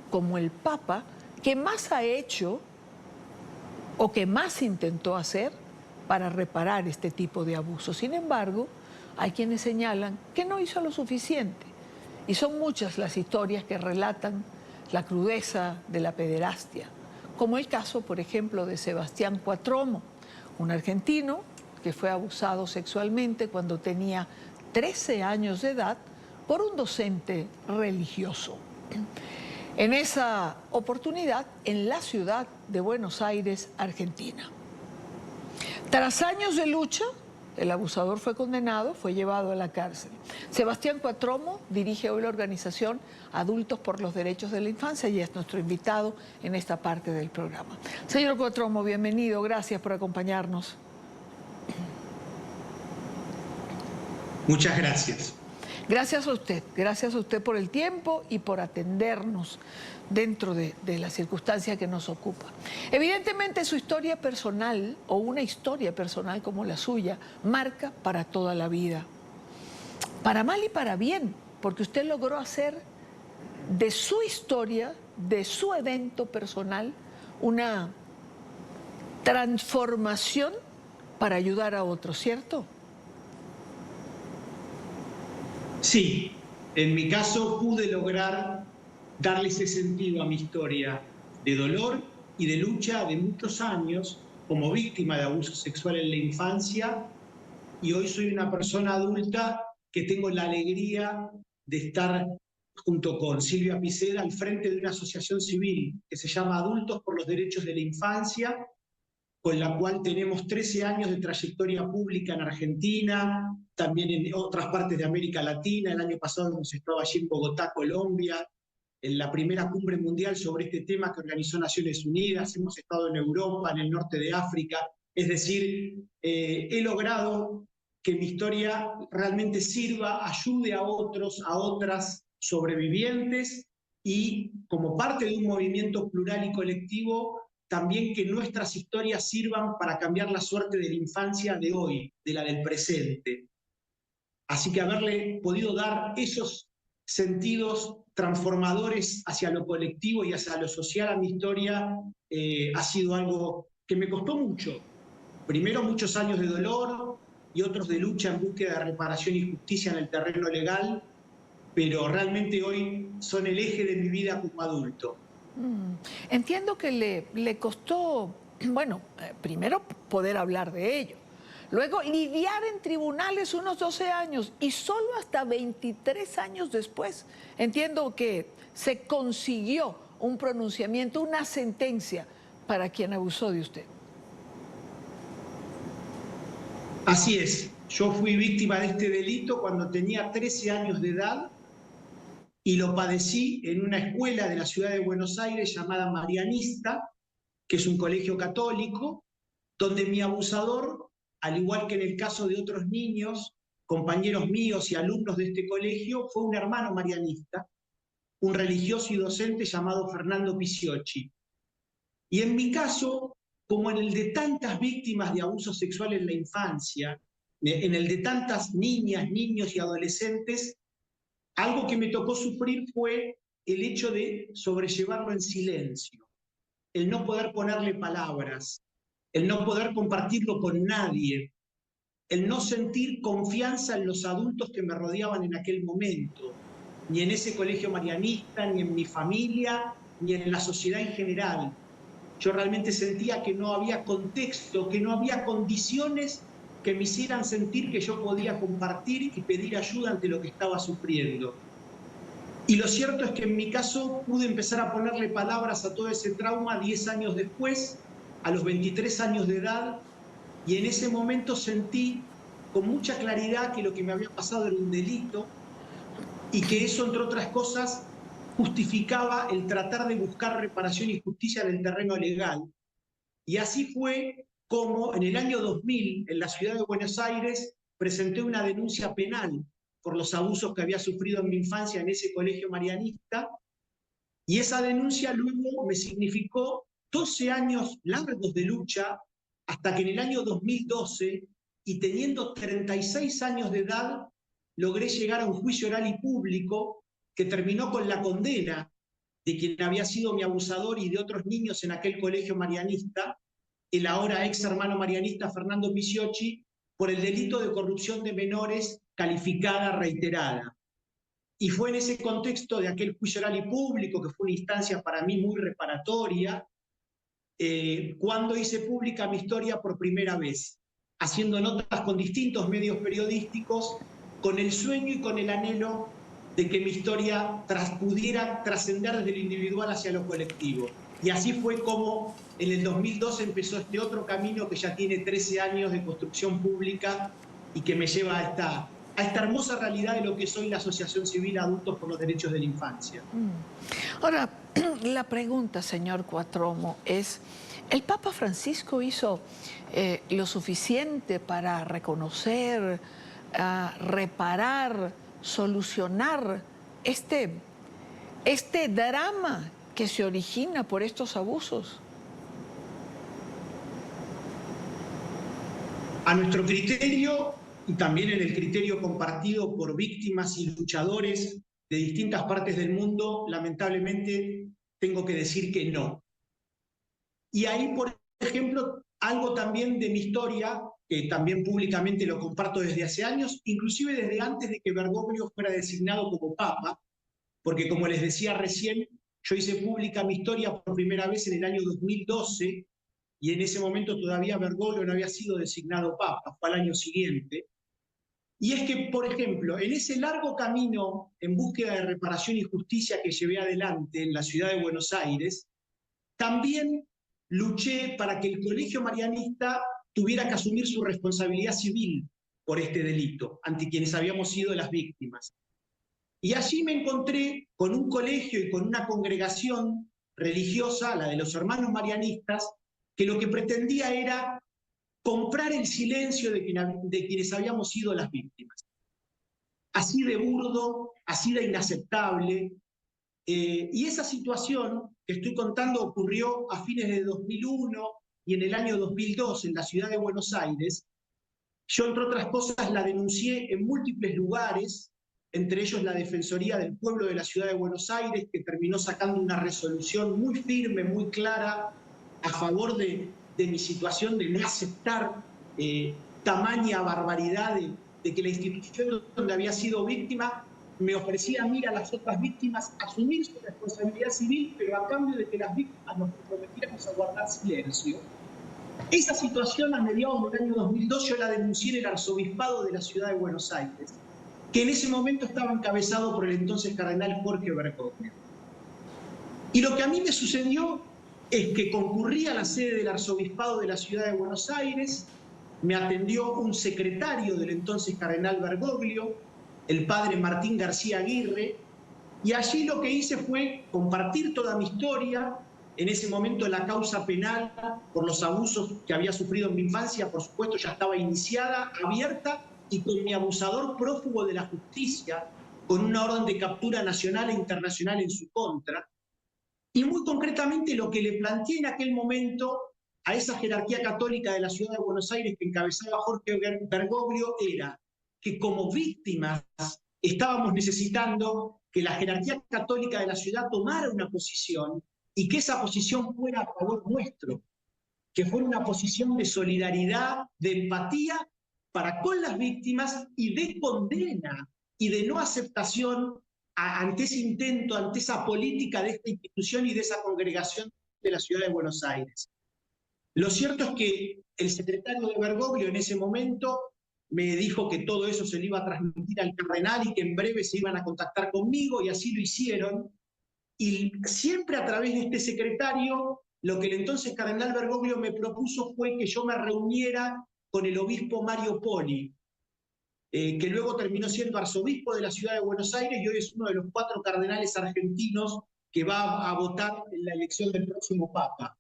como el Papa que más ha hecho o que más intentó hacer para reparar este tipo de abusos. Sin embargo, hay quienes señalan que no hizo lo suficiente. Y son muchas las historias que relatan la crudeza de la pederastia, como el caso, por ejemplo, de Sebastián Cuatromo, un argentino que fue abusado sexualmente cuando tenía 13 años de edad por un docente religioso. En esa oportunidad, en la ciudad de Buenos Aires, Argentina. Tras años de lucha, el abusador fue condenado, fue llevado a la cárcel. Sebastián Cuatromo dirige hoy la organización Adultos por los Derechos de la Infancia y es nuestro invitado en esta parte del programa. Señor Cuatromo, bienvenido, gracias por acompañarnos. Muchas gracias. Gracias a usted por el tiempo y por atendernos dentro de la circunstancia que nos ocupa. Evidentemente su historia personal o una historia personal como la suya marca para toda la vida, para mal y para bien, porque usted logró hacer de su historia, de su evento personal, una transformación para ayudar a otros, ¿cierto? Sí, en mi caso pude lograr darle ese sentido a mi historia de dolor y de lucha de muchos años como víctima de abuso sexual en la infancia, y hoy soy una persona adulta que tengo la alegría de estar junto con Silvia Piceda al frente de una asociación civil que se llama Adultos por los Derechos de la Infancia, con la cual tenemos 13 años de trayectoria pública en Argentina, también en otras partes de América Latina. El año pasado hemos estado allí en Bogotá, Colombia, en la primera cumbre mundial sobre este tema que organizó Naciones Unidas. Hemos estado en Europa, en el norte de África. Es decir, he logrado que mi historia realmente sirva, ayude a otros, a otras sobrevivientes, y como parte de un movimiento plural y colectivo, también que nuestras historias sirvan para cambiar la suerte de la infancia de hoy, de la del presente. Así que haberle podido dar esos sentidos transformadores hacia lo colectivo y hacia lo social a mi historia ha sido algo que me costó mucho. Primero muchos años de dolor y otros de lucha en búsqueda de reparación y justicia en el terreno legal, pero realmente hoy son el eje de mi vida como adulto. Entiendo que le costó, bueno, primero poder hablar de ello, luego lidiar en tribunales unos 12 años y solo hasta 23 años después, entiendo que se consiguió un pronunciamiento, una sentencia para quien abusó de usted. Así es, yo fui víctima de este delito cuando tenía 13 años de edad y lo padecí en una escuela de la ciudad de Buenos Aires llamada Marianista, que es un colegio católico, donde mi abusador, al igual que en el caso de otros niños, compañeros míos y alumnos de este colegio, fue un hermano marianista, un religioso y docente llamado Fernando Picciocchi. Y en mi caso, como en el de tantas víctimas de abuso sexual en la infancia, en el de tantas niñas, niños y adolescentes, algo que me tocó sufrir fue el hecho de sobrellevarlo en silencio, el no poder ponerle palabras, el no poder compartirlo con nadie, el no sentir confianza en los adultos que me rodeaban en aquel momento, ni en ese colegio marianista, ni en mi familia, ni en la sociedad en general. Yo realmente sentía que no había contexto, que no había condiciones que me hicieran sentir que yo podía compartir y pedir ayuda ante lo que estaba sufriendo. Y lo cierto es que en mi caso pude empezar a ponerle palabras a todo ese trauma 10 años después, a los 23 años de edad, y en ese momento sentí con mucha claridad que lo que me había pasado era un delito y que eso, entre otras cosas, justificaba el tratar de buscar reparación y justicia en el terreno legal. Y así fue como en el año 2000, en la ciudad de Buenos Aires, presenté una denuncia penal por los abusos que había sufrido en mi infancia en ese colegio marianista, y esa denuncia luego me significó 12 años largos de lucha, hasta que en el año 2012, y teniendo 36 años de edad, logré llegar a un juicio oral y público que terminó con la condena de quien había sido mi abusador y de otros niños en aquel colegio marianista, el ahora ex hermano marianista Fernando Picciocchi, por el delito de corrupción de menores calificada reiterada. Y fue en ese contexto de aquel juicio oral y público, que fue una instancia para mí muy reparatoria, cuando hice pública mi historia por primera vez, haciendo notas con distintos medios periodísticos, con el sueño y con el anhelo de que mi historia pudiera trascender desde lo individual hacia lo colectivo. Y así fue como en el 2012 empezó este otro camino que ya tiene 13 años de construcción pública y que me lleva a esta hermosa realidad de lo que soy la Asociación Civil Adultos por los Derechos de la Infancia. Ahora, la pregunta, señor Cuatromo, es, ¿el Papa Francisco hizo lo suficiente para reconocer, reparar, solucionar este drama que se origina por estos abusos? A nuestro criterio, y también en el criterio compartido por víctimas y luchadores de distintas partes del mundo, lamentablemente tengo que decir que no. Y ahí, por ejemplo, algo también de mi historia, que también públicamente lo comparto desde hace años, inclusive desde antes de que Bergoglio fuera designado como Papa, porque como les decía recién, yo hice pública mi historia por primera vez en el año 2012, y en ese momento todavía Bergoglio no había sido designado Papa, fue al año siguiente. Y es que, por ejemplo, en ese largo camino en búsqueda de reparación y justicia que llevé adelante en la ciudad de Buenos Aires, también luché para que el colegio marianista tuviera que asumir su responsabilidad civil por este delito, ante quienes habíamos sido las víctimas. Y allí me encontré con un colegio y con una congregación religiosa, la de los hermanos marianistas, que lo que pretendía era comprar el silencio de quienes habíamos sido las víctimas. Así de burdo, así de inaceptable. Y esa situación que estoy contando ocurrió a fines de 2001 y en el año 2002 en la ciudad de Buenos Aires. Yo, entre otras cosas, la denuncié en múltiples lugares, entre ellos la Defensoría del Pueblo de la ciudad de Buenos Aires, que terminó sacando una resolución muy firme, muy clara, a favor de mi situación de no aceptar tamaña barbaridad de que la institución donde había sido víctima me ofrecía a mí a las otras víctimas asumir su responsabilidad civil, pero a cambio de que las víctimas nos comprometiéramos a guardar silencio. Esa situación a mediados del año 2002 yo la denuncié en el arzobispado de la ciudad de Buenos Aires, que en ese momento estaba encabezado por el entonces cardenal Jorge Bergoglio. Y lo que a mí me sucedió es que concurrí a la sede del arzobispado de la ciudad de Buenos Aires, me atendió un secretario del entonces cardenal Bergoglio, el padre Martín García Aguirre, y allí lo que hice fue compartir toda mi historia. En ese momento la causa penal por los abusos que había sufrido en mi infancia, por supuesto, ya estaba iniciada, abierta, y con mi abusador prófugo de la justicia, con una orden de captura nacional e internacional en su contra. Y muy concretamente lo que le planteé en aquel momento a esa jerarquía católica de la ciudad de Buenos Aires que encabezaba Jorge Bergoglio era que como víctimas estábamos necesitando que la jerarquía católica de la ciudad tomara una posición y que esa posición fuera a favor nuestro, que fuera una posición de solidaridad, de empatía para con las víctimas y de condena y de no aceptación ante ese intento, ante esa política de esta institución y de esa congregación de la ciudad de Buenos Aires. Lo cierto es que el secretario de Bergoglio en ese momento me dijo que todo eso se le iba a transmitir al cardenal y que en breve se iban a contactar conmigo, y así lo hicieron. Y siempre a través de este secretario, lo que el entonces cardenal Bergoglio me propuso fue que yo me reuniera con el obispo Mario Poli, que luego terminó siendo arzobispo de la ciudad de Buenos Aires y hoy es uno de los 4 cardenales argentinos que va a votar en la elección del próximo Papa.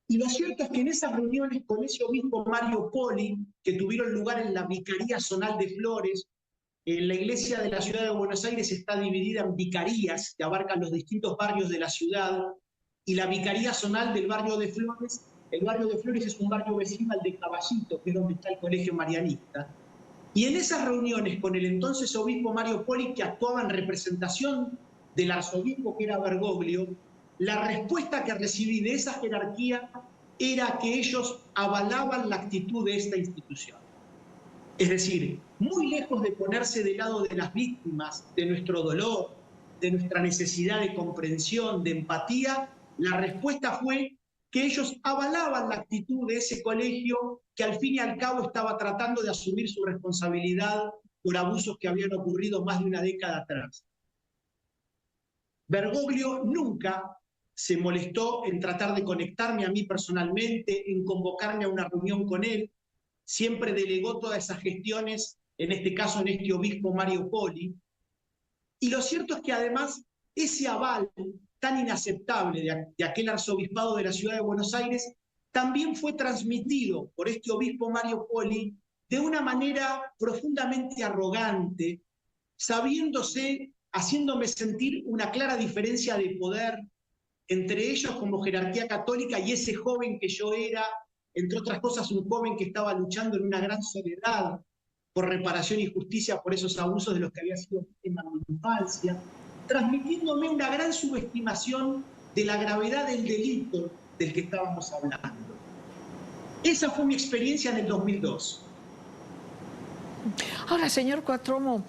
Y lo cierto es que en esas reuniones con ese obispo Mario Poli, que tuvieron lugar en la Vicaría Zonal de Flores, la iglesia de la ciudad de Buenos Aires está dividida en vicarías que abarcan los distintos barrios de la ciudad, y la Vicaría Zonal del barrio de Flores, el barrio de Flores es un barrio vecino al de Caballito, que es donde está el colegio marianista. Y en esas reuniones con el entonces obispo Mario Poli, que actuaba en representación del arzobispo que era Bergoglio, la respuesta que recibí de esa jerarquía era que ellos avalaban la actitud de esta institución. Es decir, muy lejos de ponerse del lado de las víctimas, de nuestro dolor, de nuestra necesidad de comprensión, de empatía, la respuesta fue que ellos avalaban la actitud de ese colegio que al fin y al cabo estaba tratando de asumir su responsabilidad por abusos que habían ocurrido más de una década atrás. Bergoglio nunca se molestó en tratar de conectarme a mí personalmente, en convocarme a una reunión con él. Siempre delegó todas esas gestiones, en este caso en este obispo Mario Poli. Y lo cierto es que además ese aval tan inaceptable de aquel arzobispado de la ciudad de Buenos Aires también fue transmitido por este obispo Mario Poli de una manera profundamente arrogante, haciéndome sentir una clara diferencia de poder entre ellos como jerarquía católica y ese joven que yo era, entre otras cosas un joven que estaba luchando en una gran soledad por reparación y justicia por esos abusos de los que había sido víctima en mi infancia, transmitiéndome una gran subestimación de la gravedad del delito del que estábamos hablando. Esa fue mi experiencia en el 2002. Ahora, señor Cuatromo,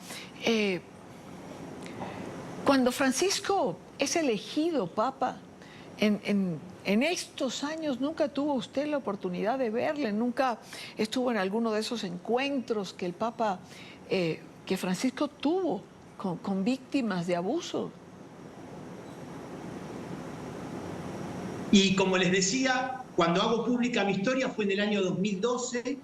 cuando Francisco es elegido papa, en estos años nunca tuvo usted la oportunidad de verle, nunca estuvo en alguno de esos encuentros que el Papa, que Francisco tuvo con víctimas de abuso. Y como les decía, cuando hago pública mi historia fue en el año 2012,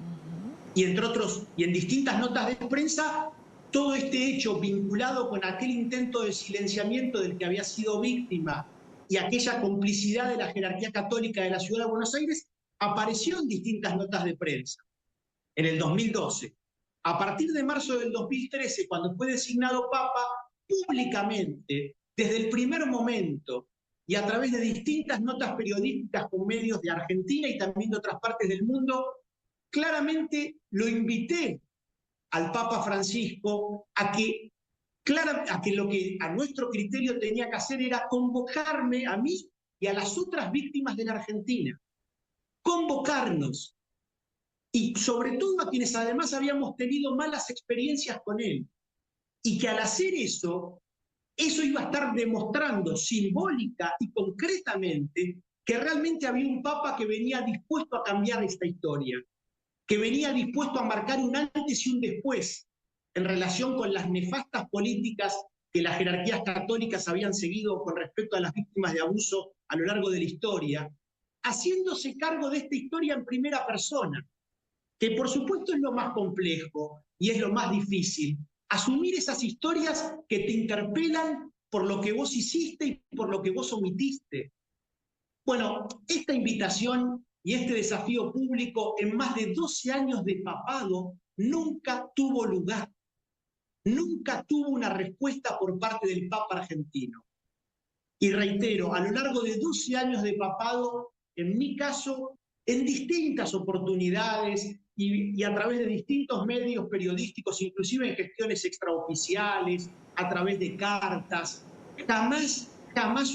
y entre otros, y en distintas notas de prensa, todo este hecho vinculado con aquel intento de silenciamiento del que había sido víctima y aquella complicidad de la jerarquía católica de la ciudad de Buenos Aires apareció en distintas notas de prensa en el 2012. A partir de marzo del 2013, cuando fue designado papa, públicamente, desde el primer momento y a través de distintas notas periodísticas con medios de Argentina y también de otras partes del mundo, claramente lo invité al Papa Francisco a que lo que a nuestro criterio tenía que hacer era convocarme a mí y a las otras víctimas de la Argentina. Convocarnos. Y sobre todo a quienes además habíamos tenido malas experiencias con él. Y que al hacer eso iba a estar demostrando simbólica y concretamente que realmente había un Papa que venía dispuesto a cambiar esta historia, que venía dispuesto a marcar un antes y un después en relación con las nefastas políticas que las jerarquías católicas habían seguido con respecto a las víctimas de abuso a lo largo de la historia, haciéndose cargo de esta historia en primera persona, que por supuesto es lo más complejo y es lo más difícil, asumir esas historias que te interpelan por lo que vos hiciste y por lo que vos omitiste. Bueno, esta invitación y este desafío público en más de 12 años de papado nunca tuvo lugar. Nunca tuvo una respuesta por parte del Papa argentino. Y reitero, a lo largo de 12 años de papado, en mi caso, en distintas oportunidades y a través de distintos medios periodísticos, inclusive en gestiones extraoficiales, a través de cartas, jamás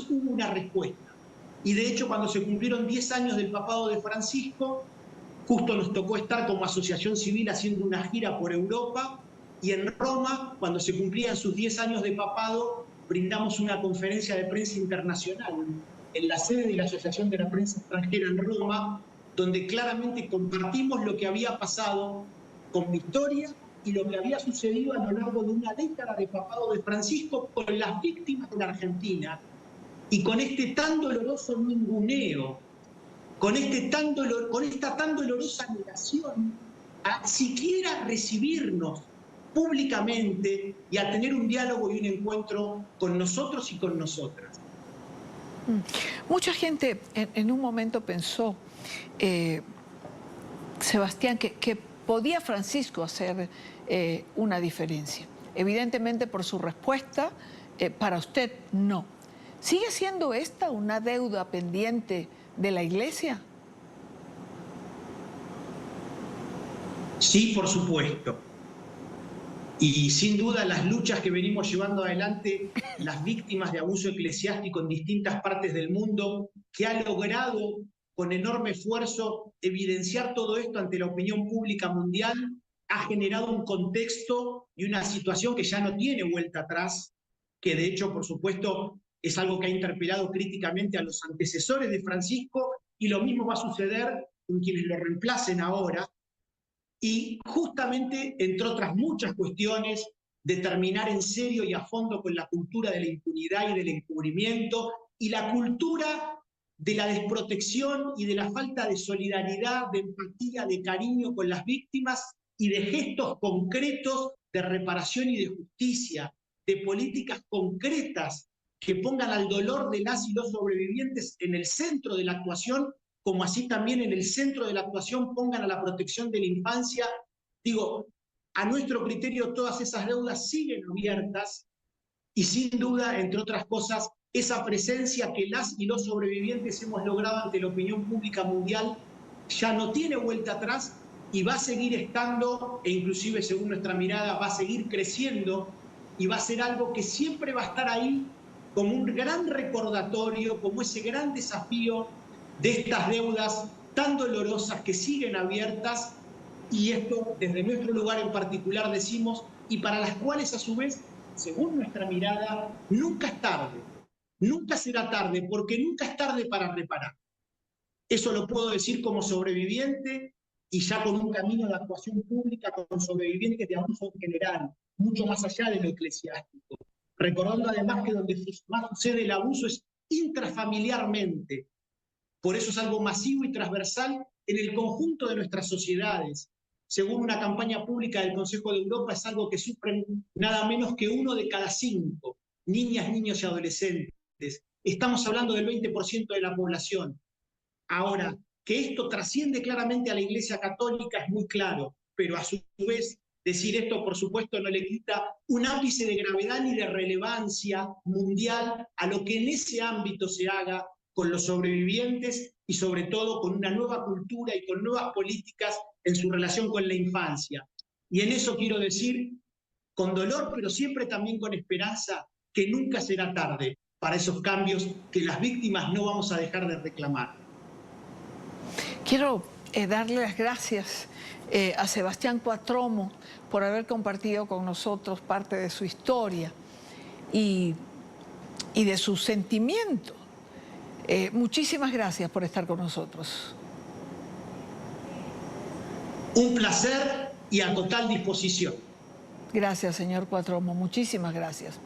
hubo una respuesta. Y de hecho, cuando se cumplieron 10 años del papado de Francisco, justo nos tocó estar como asociación civil haciendo una gira por Europa, y en Roma, cuando se cumplían sus 10 años de papado, brindamos una conferencia de prensa internacional en la sede de la Asociación de la Prensa Extranjera en Roma, donde claramente compartimos lo que había pasado con mi historia y lo que había sucedido a lo largo de una década de papado de Francisco con las víctimas de la Argentina y con este tan doloroso ninguneo, con esta tan dolorosa negación a siquiera recibirnos públicamente y a tener un diálogo y un encuentro con nosotros y con nosotras. Mucha gente en un momento pensó, Sebastián, que podía Francisco hacer una diferencia. Evidentemente por su respuesta, para usted no. ¿Sigue siendo esta una deuda pendiente de la Iglesia? Sí, por supuesto. Y sin duda las luchas que venimos llevando adelante, las víctimas de abuso eclesiástico en distintas partes del mundo, que ha logrado con enorme esfuerzo evidenciar todo esto ante la opinión pública mundial, ha generado un contexto y una situación que ya no tiene vuelta atrás, que de hecho, por supuesto, es algo que ha interpelado críticamente a los antecesores de Francisco, y lo mismo va a suceder con quienes lo reemplacen ahora, y justamente, entre otras muchas cuestiones, determinar en serio y a fondo con la cultura de la impunidad y del encubrimiento y la cultura de la desprotección y de la falta de solidaridad, de empatía, de cariño con las víctimas y de gestos concretos de reparación y de justicia, de políticas concretas que pongan al dolor de las y los sobrevivientes en el centro de la actuación, como así también en el centro de la actuación pongan a la protección de la infancia. Digo, a nuestro criterio todas esas deudas siguen abiertas y sin duda, entre otras cosas, esa presencia que las y los sobrevivientes hemos logrado ante la opinión pública mundial ya no tiene vuelta atrás y va a seguir estando, e inclusive según nuestra mirada va a seguir creciendo, y va a ser algo que siempre va a estar ahí como un gran recordatorio, como ese gran desafío de estas deudas tan dolorosas que siguen abiertas, y esto desde nuestro lugar en particular decimos, y para las cuales a su vez, según nuestra mirada, nunca es tarde, nunca será tarde, porque nunca es tarde para reparar. Eso lo puedo decir como sobreviviente y ya con un camino de actuación pública con sobrevivientes de abuso en general, mucho más allá de lo eclesiástico. Recordando además que donde más sucede el abuso es intrafamiliarmente. Por eso es algo masivo y transversal en el conjunto de nuestras sociedades. Según una campaña pública del Consejo de Europa, es algo que sufren nada menos que 1 de cada 5 niñas, niños y adolescentes. Estamos hablando del 20% de la población. Ahora, que esto trasciende claramente a la Iglesia Católica es muy claro, pero a su vez decir esto, por supuesto, no le quita un ápice de gravedad ni de relevancia mundial a lo que en ese ámbito se haga con los sobrevivientes y sobre todo con una nueva cultura y con nuevas políticas en su relación con la infancia. Y en eso quiero decir, con dolor, pero siempre también con esperanza, que nunca será tarde para esos cambios que las víctimas no vamos a dejar de reclamar. Quiero darle las gracias a Sebastián Cuatromo por haber compartido con nosotros parte de su historia y de su sentimiento. Muchísimas gracias por estar con nosotros. Un placer y a total disposición. Gracias, señor Cuatromo. Muchísimas gracias.